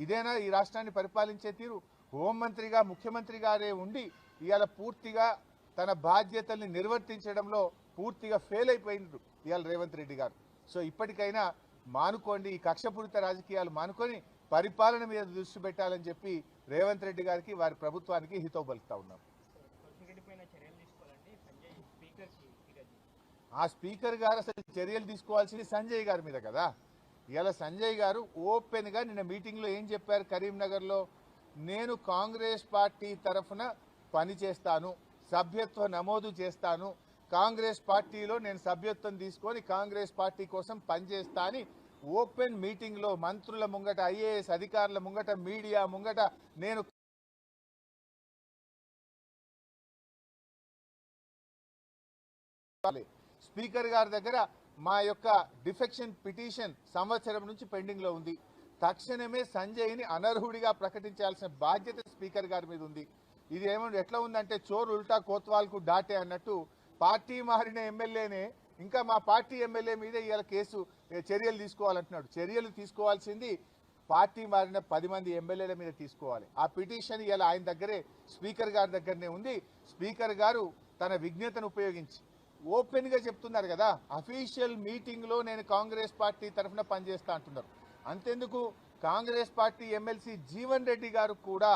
ఇదేనా ఈ రాష్ట్రాన్ని పరిపాలించే తీరు? హోంమంత్రిగా ముఖ్యమంత్రి గారే ఉండి ఇవాళ పూర్తిగా తన బాధ్యతల్ని నిర్వర్తించడంలో పూర్తిగా ఫెయిల్ అయిపోయింది ఇవాళ రేవంత్ రెడ్డి గారు. సో ఇప్పటికైనా మానుకోండి, ఈ కక్షపూరిత రాజకీయాలు మానుకొని పరిపాలన మీద దృష్టి పెట్టాలని చెప్పి రేవంత్ రెడ్డి గారికి వారి ప్రభుత్వానికి హితవు పలుకుతా ఉన్నాం. ఆ స్పీకర్ గారు అసలు చర్యలు తీసుకోవాల్సింది సంజయ్ గారి మీద కదా. ఇలా సంజయ్ గారు ఓపెన్ గా నిన్న మీటింగ్ లో ఏం చెప్పారు కరీంనగర్ లో, నేను కాంగ్రెస్ పార్టీ తరఫున పని చేస్తాను, సభ్యత్వ నమోదు చేస్తాను, కాంగ్రెస్ పార్టీలో నేను సభ్యత్వం తీసుకొని కాంగ్రెస్ పార్టీ కోసం పనిచేస్తా అని ఓపెన్ మీటింగ్ లో మంత్రుల ముంగట, ఐఏఎస్ అధికారుల ముంగట, మీడియా ముంగట నేను స్పీకర్ గారి దగ్గర మా యొక్క డిఫెక్షన్ పిటిషన్ సంవత్సరం నుంచి పెండింగ్ లో ఉంది. తక్షణమే సంజయ్ని అనర్హుడిగా ప్రకటించాల్సిన బాధ్యత స్పీకర్ గారి మీద ఉంది. ఇది ఏమో ఎట్లా ఉందంటే చోరు ఉల్టా కోత్వాల్కు డాటే అన్నట్టు పార్టీ మారిన ఎమ్మెల్యేనే ఇంకా మా పార్టీ ఎమ్మెల్యే మీద ఇవాళ చర్యలు తీసుకోవాలంటున్నాడు. చర్యలు తీసుకోవాల్సింది పార్టీ మారిన 10 మంది ఎమ్మెల్యేల మీద తీసుకోవాలి. ఆ పిటిషన్ ఇవాళ ఆయన దగ్గరే స్పీకర్ గారి దగ్గరనే ఉంది. స్పీకర్ గారు తన విజ్ఞతను ఉపయోగించి ఓపెన్ గా చెప్తున్నారు కదా, అఫీషియల్ మీటింగ్ లో నేను కాంగ్రెస్ పార్టీ తరఫున పనిచేస్తా అంటున్నారు. అంతెందుకు కాంగ్రెస్ పార్టీ ఎమ్మెల్సీ జీవన్ రెడ్డి గారు కూడా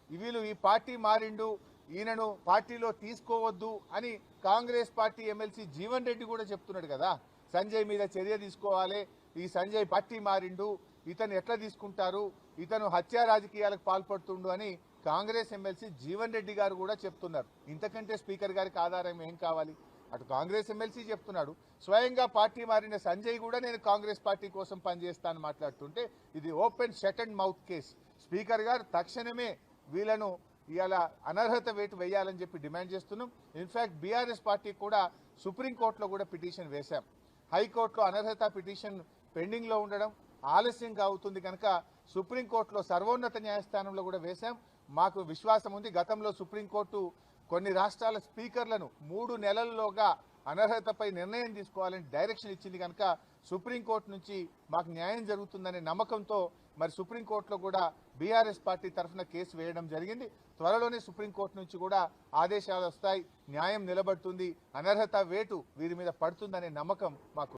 వీళ్ళు ఈ పార్టీ మారిండు, ఈయనను పార్టీలో తీసుకోవద్దు అని కాంగ్రెస్ పార్టీ ఎమ్మెల్సీ జీవన్ రెడ్డి కూడా చెప్తున్నాడు కదా. సంజయ్ మీద చర్య తీసుకోవాలి, ఈ సంజయ్ పార్టీ మారిండు, ఇతను ఎట్లా తీసుకుంటారు, ఇతను హత్యా రాజకీయాలకు పాల్పడుతుండు అని కాంగ్రెస్ ఎమ్మెల్సీ జీవన్ రెడ్డి గారు కూడా చెప్తున్నారు. ఇంతకంటే స్పీకర్ గారికి ఆధారం ఏం కావాలి? అటు కాంగ్రెస్ ఎమ్మెల్సీ చెప్తున్నాడు, స్వయంగా పార్టీ మారిన సంజయ్ కూడా నేను కాంగ్రెస్ పార్టీ కోసం పనిచేస్తానని మాట్లాడుతుంటే ఇది open shut and mouth case. Speaker గారు తక్షణమే వీళ్ళను ఇలా అనర్హత వేటు వేయాలని చెప్పి డిమాండ్ చేస్తున్నాం. ఇన్ఫాక్ట్ బీఆర్ఎస్ పార్టీ కూడా సుప్రీంకోర్టులో కూడా పిటిషన్ వేశాం. హైకోర్టులో అనర్హత పిటిషన్ పెండింగ్ లో ఉండడం ఆలస్యంగా అవుతుంది కనుక సుప్రీంకోర్టులో సర్వోన్నత న్యాయస్థానంలో కూడా వేశాం. మాకు విశ్వాసం ఉంది, గతంలో సుప్రీంకోర్టు కొన్ని రాష్ట్రాల స్పీకర్లను 3 నెలల్లోగా అనర్హతపై నిర్ణయం తీసుకోవాలని డైరెక్షన్ ఇచ్చింది కనుక సుప్రీంకోర్టు నుంచి మాకు న్యాయం జరుగుతుందనే నమ్మకంతో మరి సుప్రీంకోర్టులో కూడా బీఆర్ఎస్ పార్టీ తరఫున కేసు వేయడం జరిగింది. త్వరలోనే సుప్రీంకోర్టు నుంచి కూడా ఆదేశాలు వస్తాయి, న్యాయం నిలబడుతుంది, అనర్హత వేటు వీరి మీద పడుతుందనే నమ్మకం మాకు